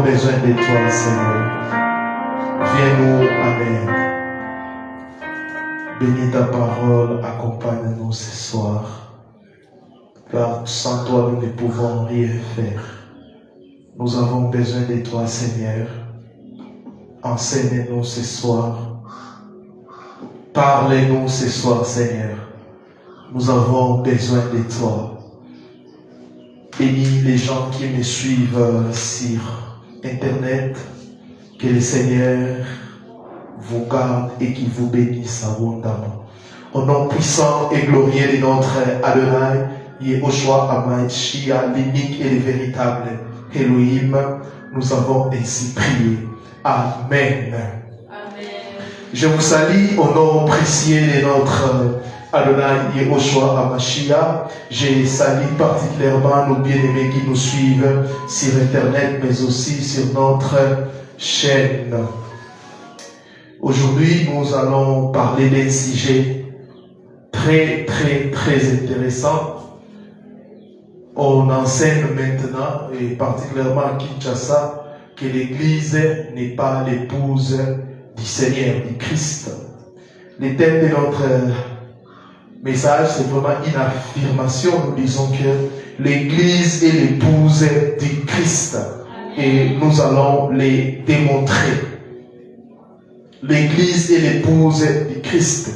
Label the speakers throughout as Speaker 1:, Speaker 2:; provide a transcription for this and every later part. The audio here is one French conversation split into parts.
Speaker 1: besoin de toi, Seigneur. Viens-nous, Amen. Bénis ta parole, accompagne-nous ce soir. Car sans toi, nous ne pouvons rien faire. Nous avons besoin de toi, Seigneur. Enseigne-nous ce soir. Parlez-nous ce soir, Seigneur. Nous avons besoin de toi. Bénis les gens qui me suivent sur Internet. Que le Seigneur vous garde et qu'il vous bénisse abondamment. Au nom puissant et glorieux de notre Adonai, Yehoshua Hamashiach, l'unique et le véritable Elohim, nous avons ainsi prié. Amen. Amen. Je vous salue au nom précieux de notre Adonai Yehoshua Hamashiach. Je salue particulièrement nos bien-aimés qui nous suivent sur Internet, mais aussi sur notre chaîne. Aujourd'hui, nous allons parler d'un sujet très intéressant. On enseigne maintenant, et particulièrement à Kinshasa, que l'Église n'est pas l'épouse du Seigneur, du Christ. Le thème de notre message, c'est vraiment une affirmation. Nous disons que l'Église est l'épouse du Christ. Et nous allons les démontrer. L'Église est l'épouse du Christ.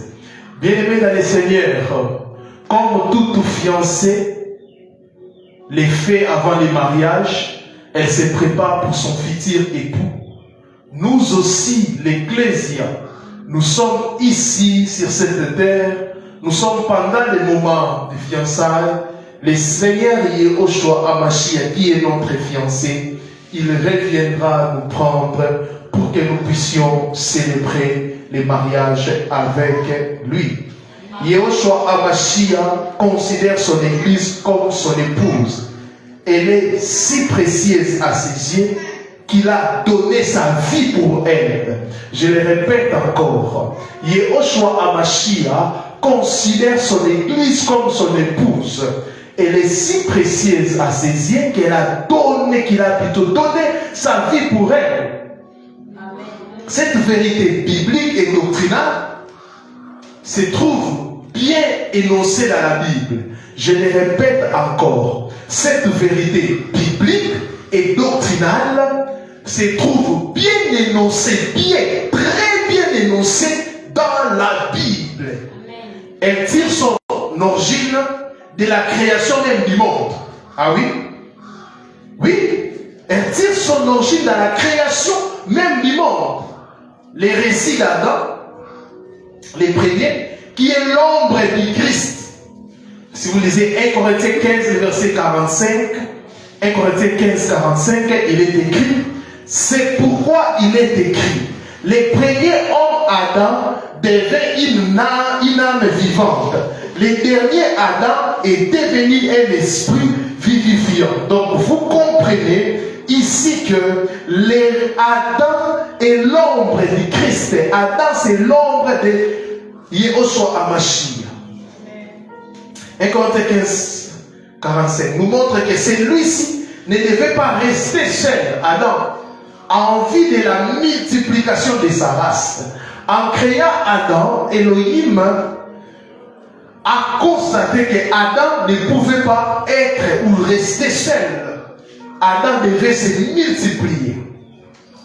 Speaker 1: Bien-aimés dans le Seigneur, comme toute fiancée, les fait avant le mariage, elle se prépare pour son futur époux. Nous aussi, l'Ecclésia, nous sommes ici sur cette terre, nous sommes pendant les moments de fiançailles. Le Seigneur Yehoshua Hamashiach, qui est notre fiancé, il reviendra nous prendre pour que nous puissions célébrer les mariages avec lui. Yehoshua Hamashiach considère son église comme son épouse. Elle est si précieuse à ses yeux qu'il a donné sa vie pour elle. Je le répète encore. Yehoshua Hamashiach considère son église comme son épouse. Elle est si précieuse à ses yeux qu'il a plutôt donné sa vie pour elle. Amen. Cette vérité biblique et doctrinale se trouve bien énoncée dans la Bible. Je le répète encore. Cette vérité biblique et doctrinale se trouve bien énoncée, très bien énoncée dans la Bible. Amen. Elle tire son origine de la création même du monde. Ah oui? Oui. Elle tire son origine dans la création même du monde. Les récits d'Adam, les premiers, qui est l'ombre du Christ. Si vous lisez 1 Corinthiens 15, verset 45, 1 Corinthiens 15, 45, il est écrit, c'est pourquoi il est écrit, les premiers hommes Adam devaient une âme vivante. Le dernier Adam est devenu un esprit vivifiant. Donc vous comprenez ici que Adam est l'ombre du Christ. Adam c'est l'ombre de Yehoshua Hamashiach. 1 Corinthiens 15, 45 nous montre que celui-ci ne devait pas rester seul, Adam, en vue de la multiplication de sa race. En créant Adam, Elohim a constaté que Adam ne pouvait pas être ou rester seul. Adam devait se multiplier.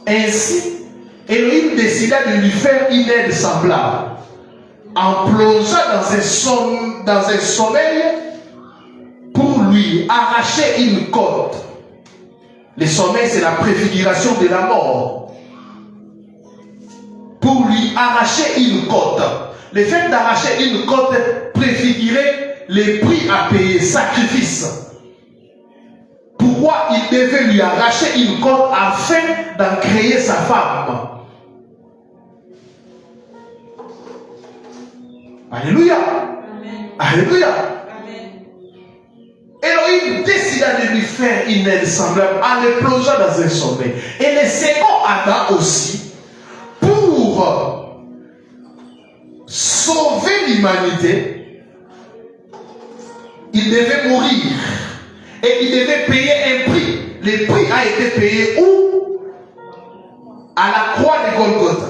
Speaker 1: Ainsi, Elohim décida de lui faire une aide semblable. En plongeant dans un sommeil pour lui arracher une côte. Le sommeil, c'est la préfiguration de la mort. Pour lui arracher une côte. Le fait d'arracher une côte préfigurait les prix à payer, sacrifice. Pourquoi il devait lui arracher une côte afin d'en créer sa femme? Alléluia. Amen. Alléluia. Amen. Elohim décida de lui faire une aide semblable en le plongeant dans un sommeil. Et le second Adam aussi, pour sauver l'humanité, il devait mourir. Et il devait payer un prix. Le prix a été payé où? à la croix de Golgotha.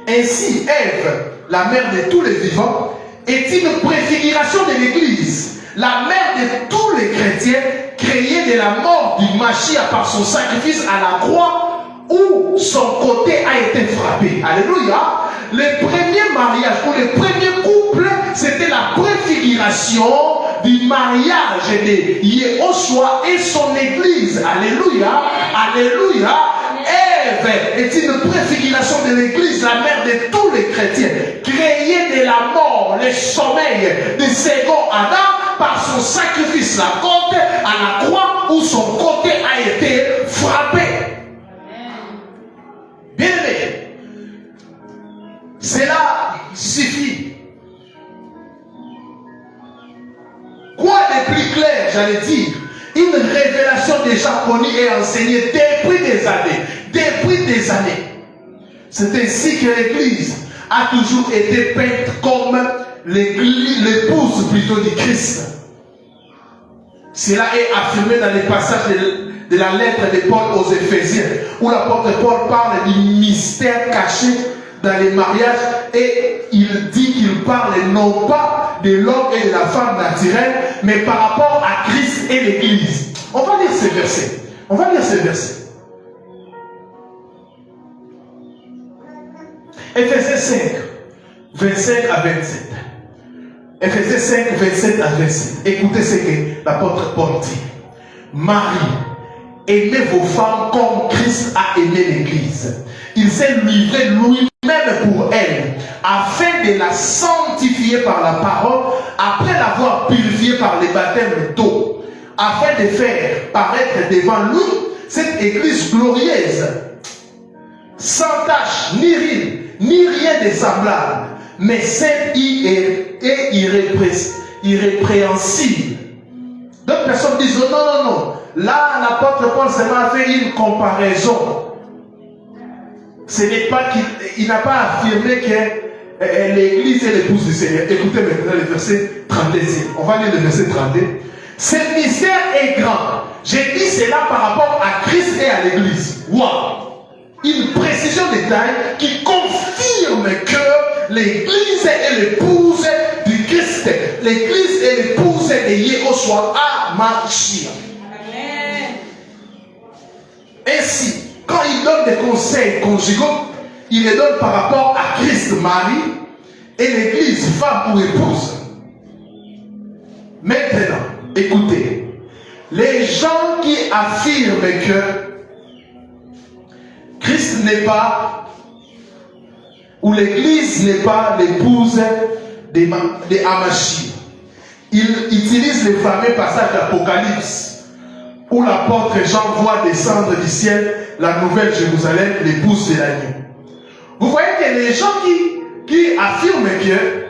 Speaker 1: Ainsi, Ève, la mère de tous les vivants, est une préfiguration de l'Église, la mère de tous les chrétiens, créée de la mort du Mashiach par son sacrifice à la croix, où son côté a été frappé. Alléluia. Le premier mariage ou le premier couple, c'était la préfiguration du mariage de Yehoshua et son église. Alléluia. Alléluia. Ève est une préfiguration de l'église, la mère de tous les chrétiens, créée de la mort, le sommeil du second Adam par son sacrifice, la côte à la croix où son côté a été frappé. Bien aimé, cela suffit. Quoi de plus clair, j'allais dire, une révélation déjà connue et enseignée depuis des années. Depuis des années. C'est ainsi que l'Église a toujours été peinte comme l'épouse plutôt du Christ. Cela est affirmé dans les passages de la lettre de Paul aux Éphésiens, où l'apôtre Paul parle du mystère caché dans les mariages et il dit qu'il parle non pas de l'homme et de la femme naturelle, mais par rapport à Christ et l'Église. On va lire ces versets. On va lire ces versets. Éphésiens 5, 25 à 27. Éphésiens 5, 27 à 27. Écoutez ce que l'apôtre Paul dit. Marie, aimez vos femmes comme Christ a aimé l'Église. Il s'est livré lui-même pour elle, afin de la sanctifier par la parole, après l'avoir purifiée par les baptêmes d'eau, afin de faire paraître devant lui cette Église glorieuse, sans tache, ni ride, ni rien de semblable, mais sainte et irrépréhensible. D'autres personnes disent non, non, non. Là, l'apôtre Paul seulement fait une comparaison. Ce n'est pas qu'il n'a pas affirmé que l'Église est l'épouse du Seigneur. Écoutez maintenant le verset 32. On va lire le verset 32. Ce mystère est grand. J'ai dit cela par rapport à Christ et à l'Église. Waouh! Une précision de taille qui confirme que l'Église est l'épouse du Christ. L'Église est l'épouse de Yehoshua HaMashiach. Ainsi, quand il donne des conseils conjugaux, il les donne par rapport à Christ, Marie, et l'Église, femme ou épouse. Maintenant, écoutez, les gens qui affirment que Christ n'est pas, ou l'Église n'est pas l'épouse de HaMashiach, ils utilisent le fameux passage d'Apocalypse où l'apôtre Jean voit descendre du ciel la nouvelle Jérusalem, l'épouse de l'agneau. Vous voyez que les gens qui affirment que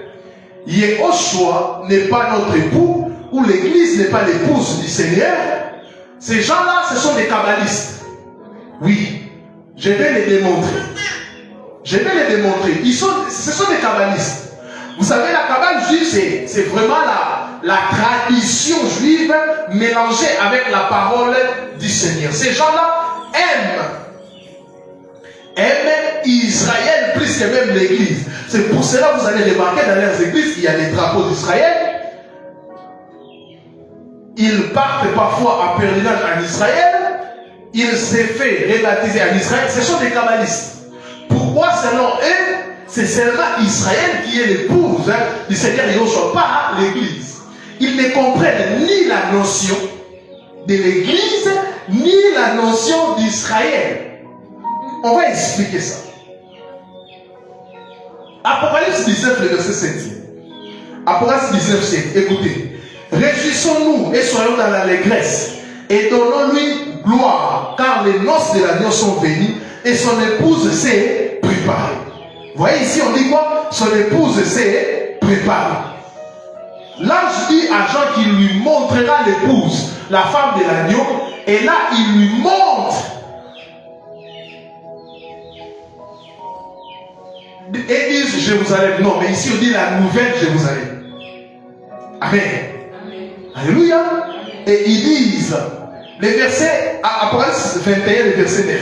Speaker 1: Yehoshua n'est pas notre époux, ou l'Église n'est pas l'épouse du Seigneur, ces gens-là, ce sont des kabbalistes. Oui, je vais les démontrer. Je vais les démontrer. Ce sont des kabbalistes. Vous savez, la kabbale juive, c'est vraiment la tradition juive mélangée avec la parole du Seigneur. Ces gens-là aiment Israël plus que même l'Église. C'est pour cela que vous allez remarquer dans leurs églises, il y a les drapeaux d'Israël. Ils partent parfois en pèlerinage en Israël. Ils se fait rebaptiser en Israël. Ce sont des kabbalistes. Pourquoi selon eux, c'est seulement Israël qui est l'épouse du Seigneur Yehoshua, pas l'Église. Ils ne comprennent ni la notion de l'Église, ni la notion d'Israël. On va expliquer ça. Apocalypse 19, le verset 7. Apocalypse 19, 7. Écoutez. Réjouissons-nous et soyons dans l'allégresse et donnons-lui gloire, car les noces de l'agneau sont venues et son épouse s'est préparée. Vous voyez ici, on dit quoi? Son épouse s'est préparée. L'ange dit à Jean qu'il lui montrera l'épouse, la femme de l'agneau, et là, il lui montre. Et disent Jérusalem. Non, mais ici, on dit la nouvelle Jérusalem. Amen. Alléluia. Et ils disent, les versets, Apocalypse 21, le verset 9.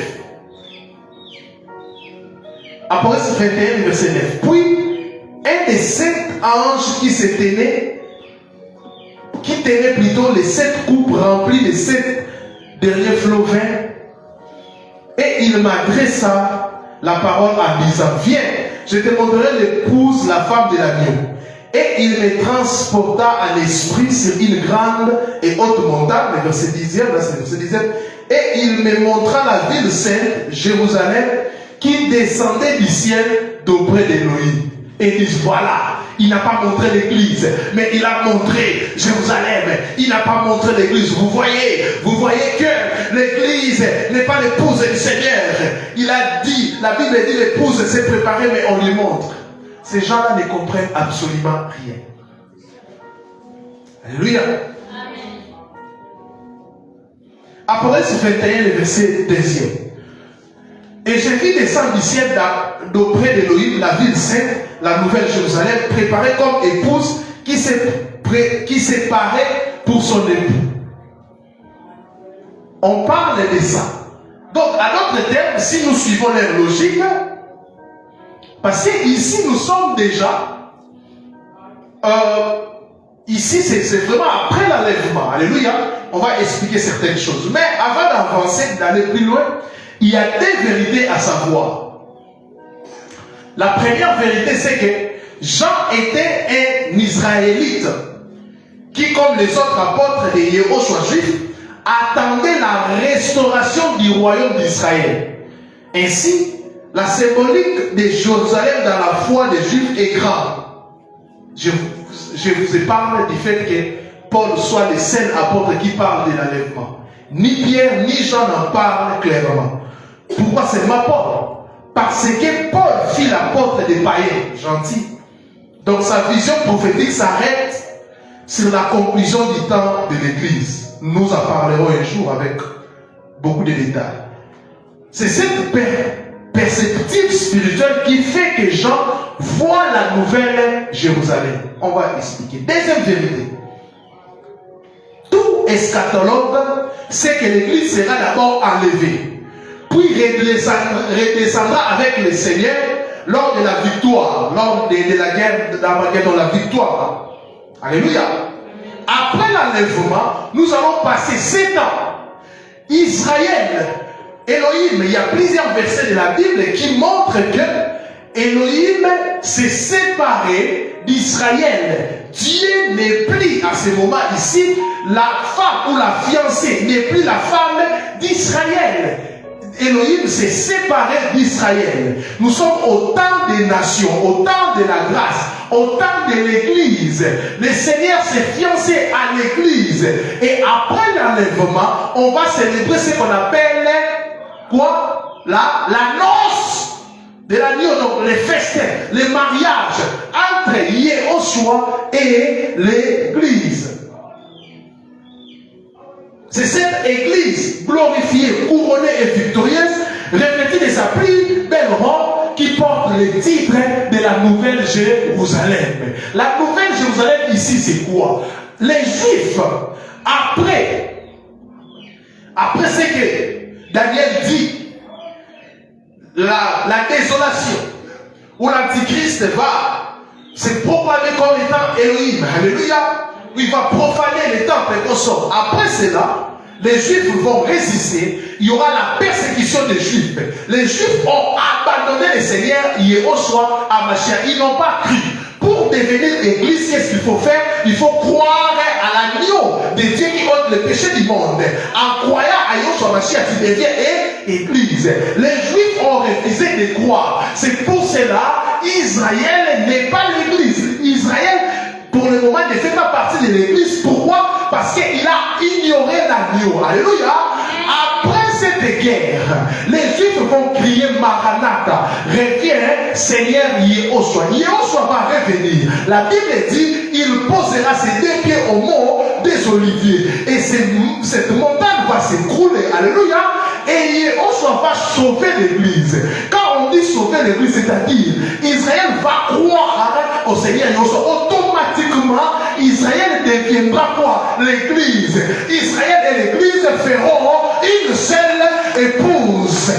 Speaker 1: Apocalypse 21, verset 9. Puis, un des 7 anges qui tenait plutôt les 7 coupes remplies des 7 derniers flots verts, et il m'adressa la parole en disant, viens, je te montrerai l'épouse, la femme de l'agneau. Et il me transporta en esprit sur une grande et haute montagne, le verset 10e, là c'est le verset 10e, et il me montra la ville sainte, Jérusalem, qui descendait du ciel d'auprès d'Élohim. Et il dit, voilà, il n'a pas montré l'église, mais il a montré Jérusalem. Il n'a pas montré l'église. Vous voyez que l'église n'est pas l'épouse du Seigneur. Il a dit, la Bible dit, l'épouse s'est préparée, mais on lui montre. Ces gens-là ne comprennent absolument rien. Alléluia. Apocalypse 21, le verset 2e. Et je vis descendre du ciel d'auprès d'Élohim la ville sainte, la nouvelle Jérusalem, préparée comme épouse qui s'est parée pour son époux. On parle de ça. Donc, à d'autres termes, si nous suivons leur logique, parce que ici nous sommes déjà, ici c'est vraiment après l'enlèvement. Alléluia. On va expliquer certaines choses. Mais avant d'avancer, d'aller plus loin, il y a des vérités à savoir. La première vérité, c'est que Jean était un Israélite qui, comme les autres apôtres des Yéhoshua juifs, attendait la restauration du royaume d'Israël. Ainsi, la symbolique de Jérusalem dans la foi des Juifs est grande. Je vous épargne du fait que Paul soit le seul apôtre qui parle de l'enlèvement. Ni Pierre ni Jean n'en parlent clairement. Pourquoi seulement Paul? Parce que Paul fit l'apôtre des païens, gentil. Donc sa vision prophétique s'arrête sur la conclusion du temps de l'Église. Nous en parlerons un jour avec beaucoup de détails. C'est cette perspective spirituelle qui fait que Jean voit la nouvelle Jérusalem. On va expliquer. Deuxième vérité. Tout eschatologue sait que l'Église sera d'abord enlevée, puis redescendra avec le Seigneur lors de la victoire, lors de la guerre d'Armageddon, la victoire. Alléluia. Après l'enlèvement, nous allons passer 7 ans. Israël, Elohim, il y a plusieurs versets de la Bible qui montrent que Elohim s'est séparé d'Israël. Dieu n'est plus à ce moment ici la femme ou la fiancée, n'est plus la femme d'Israël. Elohim s'est séparé d'Israël. Nous sommes au temps des nations, au temps de la grâce, au temps de l'Église. Le Seigneur s'est fiancé à l'Église. Et après l'enlèvement, on va célébrer ce qu'on appelle quoi? La noce de l'agneau, donc les festins, les mariages entre Yéhoshua et l'Église. C'est cette église glorifiée, couronnée et victorieuse, revêtue de sa plus belle robe, qui porte le titre de la nouvelle Jérusalem. La nouvelle Jérusalem ici, c'est quoi? Les Juifs, après ce que Daniel dit, la désolation, où l'Antichrist va se proclamer comme étant Elohim. Alléluia. Il va profaner les temples et consorts. Après cela, les Juifs vont résister. Il y aura la persécution des Juifs. Les Juifs ont abandonné le Seigneur Yéhoshua à Mashiach. Ils n'ont pas cru. Pour devenir église, qu'est-ce qu'il faut faire? Il faut croire à l'agneau de Dieu qui ôte le péché du monde. En croyant à Yéhoshua Mashiach, tu deviens église. Les Juifs ont refusé de croire. C'est pour cela Israël n'est pas l'église. Israël, pour le moment, ne fait pas partie de l'église. Pourquoi? Parce qu'il a ignoré l'agneau. Alléluia. Après cette guerre, les Juifs vont crier Maranatha. Reviens, Seigneur Yéhoshua. Yéhoshua va revenir. La Bible dit, il posera ses 2 pieds au mont des Oliviers. Et cette montagne va s'écrouler. Alléluia. Et Yéhoshua va sauver l'église. Quand on dit sauver l'église, c'est-à-dire Israël va croire au Seigneur Yéhoshua. Automatiquement, Israël deviendra quoi? L'église. Israël et l'église feront une seule épouse.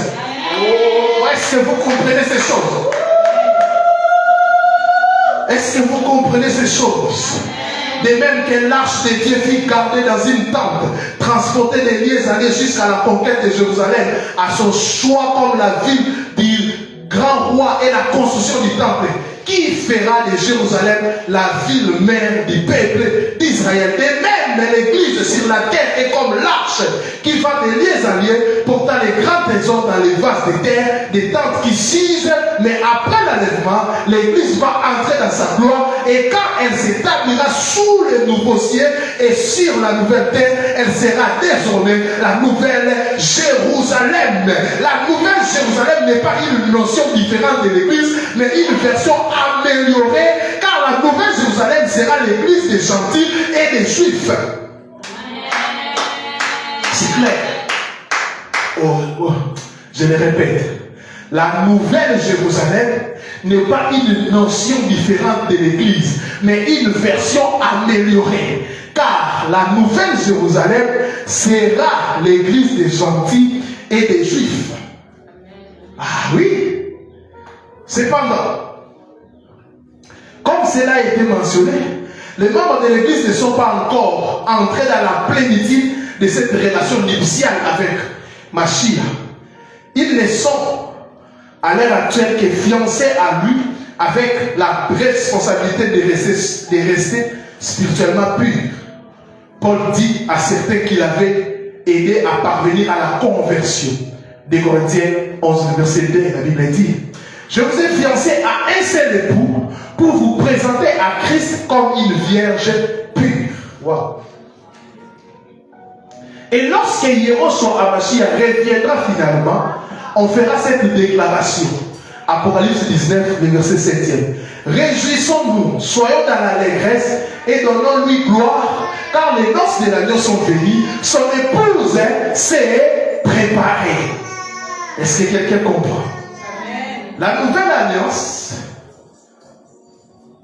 Speaker 1: Oh, est-ce Est-ce que vous comprenez ces choses? Est-ce que vous comprenez ces choses? De même que l'arche de Dieu fut gardée dans une tente, transportée des lieux années jusqu'à la conquête de Jérusalem, à son choix comme la ville du grand roi et la construction du temple. Qui fera de Jérusalem la ville mère du peuple d'Israël? De même, l'église sur la terre est comme l'arche qui va de lieu en lieu, portant les grands trésors dans les vases de terre, des tentes qui s'usent, mais après l'enlèvement, l'église va entrer dans sa gloire, et quand elle s'établira sous le nouveau ciel et sur la nouvelle terre, elle sera désormais la nouvelle Jérusalem. La nouvelle Jérusalem n'est pas une notion différente de l'église, mais une version améliorée, car la nouvelle Jérusalem sera l'église des gentils et des juifs. C'est clair. Je le répète. La nouvelle Jérusalem n'est pas une notion différente de l'église, mais une version améliorée. Car la nouvelle Jérusalem sera l'église des gentils et des juifs. Ah oui. Cependant, comme cela a été mentionné, les membres de l'église ne sont pas encore entrés dans la plénitude de cette relation nuptiale avec Mashiach. Ils ne sont à l'heure actuelle que fiancés à lui, avec la responsabilité de rester spirituellement pur. Paul dit à certains qu'il avait aidé à parvenir à la conversion. Des Corinthiens 11, verset 2, la Bible dit: je vous ai fiancé à un seul époux pour vous présenter à Christ comme une vierge pure. Wow. Et lorsque Yéhoshua HaMashiach reviendra finalement, on fera cette déclaration. Apocalypse 19, le verset 7e. Réjouissons-nous, soyons dans l'allégresse et donnons-lui gloire, car les noces de l'agneau sont venues, son épouse s'est préparée. Est-ce que quelqu'un comprend? La nouvelle alliance,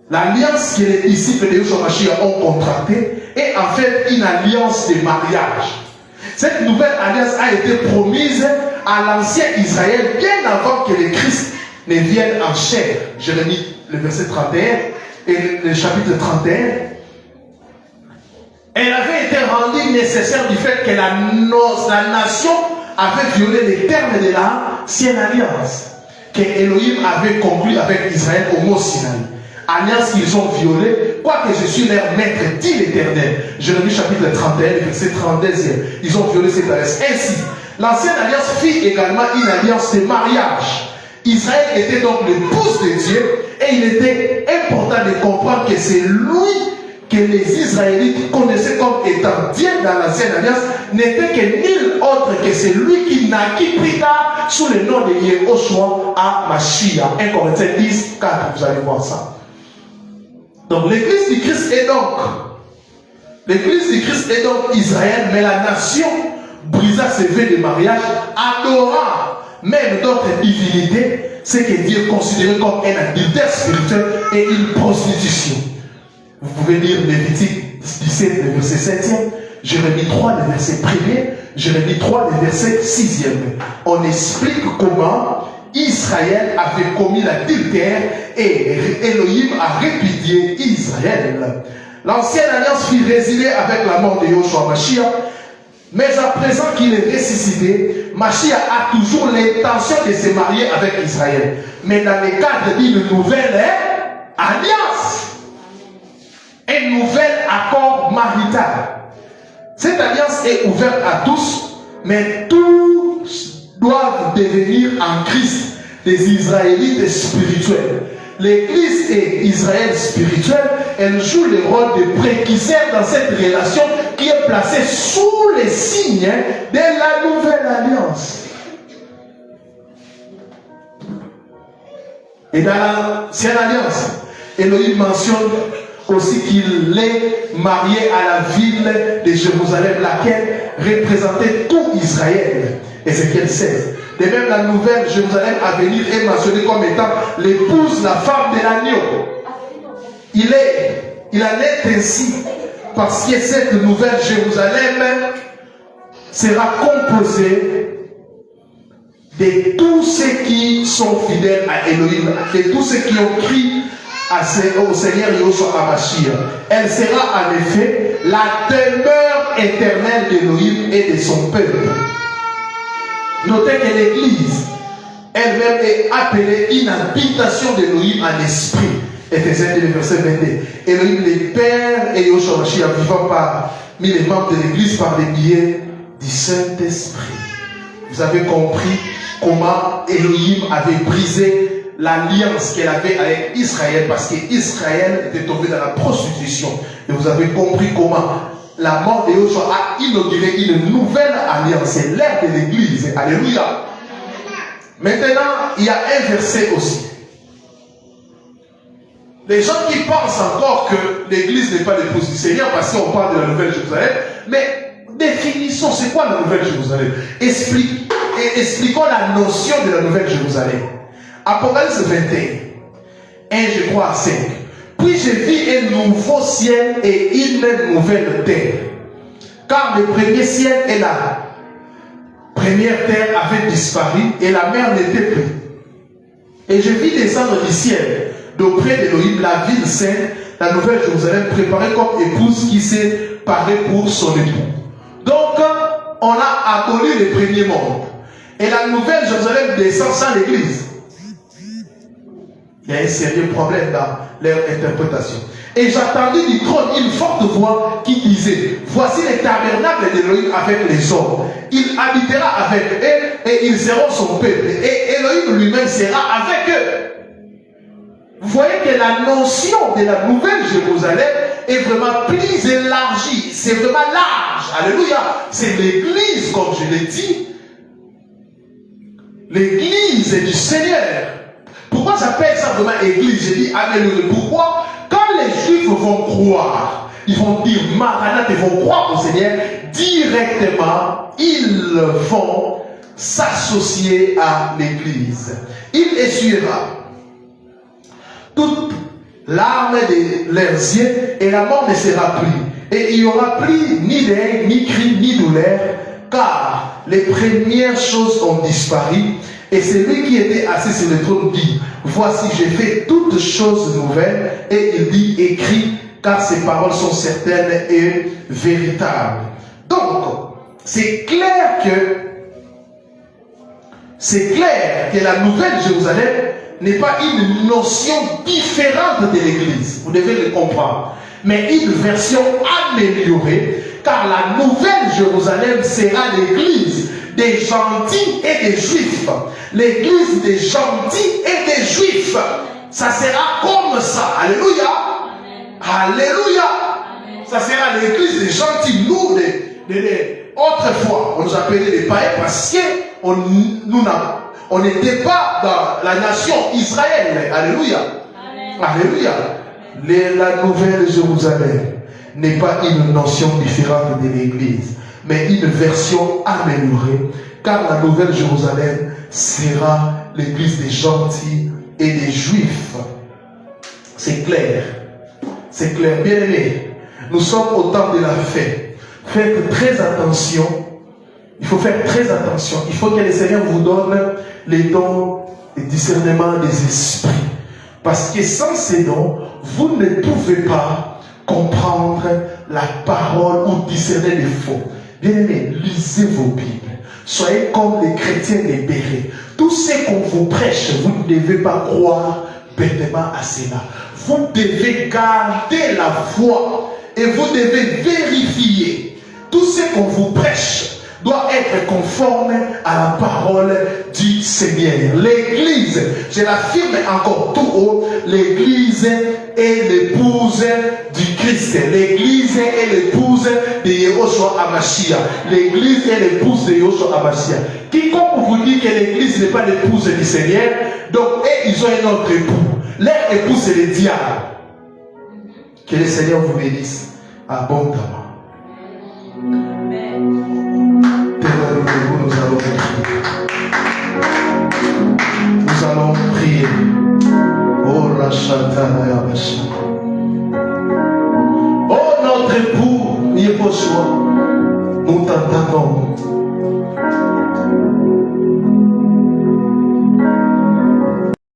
Speaker 1: l'alliance que les disciples de Yéhoshua HaMashiach ont contractée, est en fait une alliance de mariage. Cette nouvelle alliance a été promise à l'ancien Israël bien avant que le Christ ne vienne en chair. Jérémie, le verset 31 et le chapitre 31. Elle avait été rendue nécessaire du fait que la nation avait violé les termes de l'ancienne alliance que Elohim avait conclue avec Israël au mont Sinaï. Alliance qu'ils ont violée, quoique je suis leur maître, dit l'Éternel. Jérémie chapitre 31, verset 32. Ils ont violé cette alliance. Ainsi, l'ancienne alliance fit également une alliance de mariage. Israël était donc l'épouse de Dieu, et il était important de comprendre que c'est lui que les Israélites connaissaient comme étant Dieu dans l'ancienne alliance, n'était que nul autre que celui qui naquit plus tard sous le nom de Yéhoshua HaMashiach. 1 Corinthiens 10, 4, vous allez voir ça. Donc l'église du Christ est donc Israël, mais la nation brisa ses vœux de mariage, adorant même d'autres divinités, ce que Dieu considérait comme un adultère spirituel et une prostitution. Vous pouvez lire Lévitique 17, le verset 7e, Jérémie 3, le verset 1er, Jérémie 3, le verset 6e. On explique comment Israël avait commis l'adultère et Elohim a répudié Israël. L'ancienne alliance fut résiliée avec la mort de Yéhoshua HaMashiach, mais à présent qu'il est ressuscité, Mashiach a toujours l'intention de se marier avec Israël, mais dans le cadre d'une nouvelle alliance. Un nouvel accord marital. Cette alliance est ouverte à tous, mais tous doivent devenir en Christ des Israélites spirituels. L'Église est Israël spirituel, elle joue le rôle de précurseur dans cette relation qui est placée sous les signes de la nouvelle alliance. Et dans l'ancienne alliance, Elohim mentionne aussi qu'il est marié à la ville de Jérusalem, laquelle représentait tout Israël. Ézéchiel 16. De même, la nouvelle Jérusalem à venir est mentionnée comme étant l'épouse, la femme de l'agneau. Il en est ainsi parce que cette nouvelle Jérusalem sera composée de tous ceux qui sont fidèles à Elohim, de tous ceux qui ont crié au Seigneur Yahushua HaMashiach. Elle sera en effet la demeure éternelle d'Elohim et de son peuple. Notez que l'Église elle-même est appelée une habitation d'Elohim en esprit. Éphésiens 2, verset 22. Elohim, les pères et Yahushua HaMashiach vivant parmi les membres de l'Église par les biais du Saint-Esprit. Vous avez compris comment Elohim avait brisé l'alliance qu'elle avait avec Israël, parce qu'Israël était tombé dans la prostitution. Et vous avez compris comment la mort de Yahushua a inauguré une nouvelle alliance. C'est l'ère de l'Église. Alléluia. Maintenant, il y a un verset aussi. Les gens qui pensent encore que l'Église n'est pas l'épouse du Seigneur, parce qu'on parle de la Nouvelle Jérusalem, mais définissons, c'est quoi la Nouvelle Jérusalem? Expliquons la notion de la Nouvelle Jérusalem. Apocalypse 21, 1 je crois à 5. Puis j'ai vu un nouveau ciel et une nouvelle terre. Car le premier ciel et la première terre avaient disparu et la mer n'était plus. Et je vis descendre du ciel, d'auprès d'Élohim, la ville sainte, la Nouvelle Jérusalem, préparée comme épouse qui s'est parée pour son époux. Donc, on a aboli le premier monde. Et la Nouvelle Jérusalem descend sans l'Église. Il y a un sérieux problème dans leur interprétation. Et j'entendis du trône une forte voix qui disait: voici le tabernacle d'Élohim avec les hommes. Il habitera avec eux et ils seront son peuple. Et Élohim lui-même sera avec eux. Vous voyez que la notion de la Nouvelle Jérusalem est vraiment plus élargie. C'est vraiment large. Alléluia. C'est l'Église, comme je l'ai dit. L'Église du Seigneur. Pourquoi j'appelle ça vraiment Église? Je dis Alléluia. Pourquoi? Quand les Juifs vont croire, ils vont dire Maranatha, ils vont croire au Seigneur, directement, ils vont s'associer à l'Église. Il essuiera toute larme de leurs yeux et la mort ne sera plus. Et il n'y aura plus ni deuil, ni cri, ni douleur, car les premières choses ont disparu. Et celui qui était assis sur le trône dit: voici, j'ai fait toutes choses nouvelles. Et il dit: écrit, car ces paroles sont certaines et véritables. Donc, c'est clair que la Nouvelle Jérusalem n'est pas une notion différente de l'Église. Vous devez le comprendre. Mais une version améliorée, car la Nouvelle Jérusalem sera l'Église des gentils et des juifs. L'église des gentils et des juifs. Ça sera comme ça. Alléluia. Alléluia. Ça sera l'église des gentils. Nous, autrefois, on nous appelait les païens parce qu'on n'était pas dans la nation Israël. Alléluia. Alléluia. La Nouvelle Jérusalem n'est pas une notion différente de l'église, mais une version améliorée, car la Nouvelle Jérusalem sera l'église des gentils et des juifs. C'est clair. C'est clair. Bien aimés, nous sommes au temps de la fête. Faites très attention. Il faut faire très attention. Il faut que le Seigneur vous donne les dons et discernement des esprits. Parce que sans ces dons, vous ne pouvez pas comprendre la parole ou discerner les faux. Bien-aimés, lisez vos Bibles. Soyez comme les chrétiens libérés. Tout ce qu'on vous prêche, vous ne devez pas croire bêtement à cela. Vous devez garder la foi et vous devez vérifier. Tout ce qu'on vous prêche doit être conforme à la parole du Seigneur. L'Église, je l'affirme encore tout haut, l'Église est l'épouse du Christ. L'Église est l'épouse de Yahushua HaMashiach. L'Église est l'épouse de Yahushua HaMashiach. Quiconque vous dit que l'Église n'est pas l'épouse du Seigneur, donc ils ont un autre époux. Leur époux, c'est le diable. Que le Seigneur vous bénisse abondamment. Nous allons prier. Oh Rachatana Yabashi. Oh notre époux Yahushua, nous t'entendons.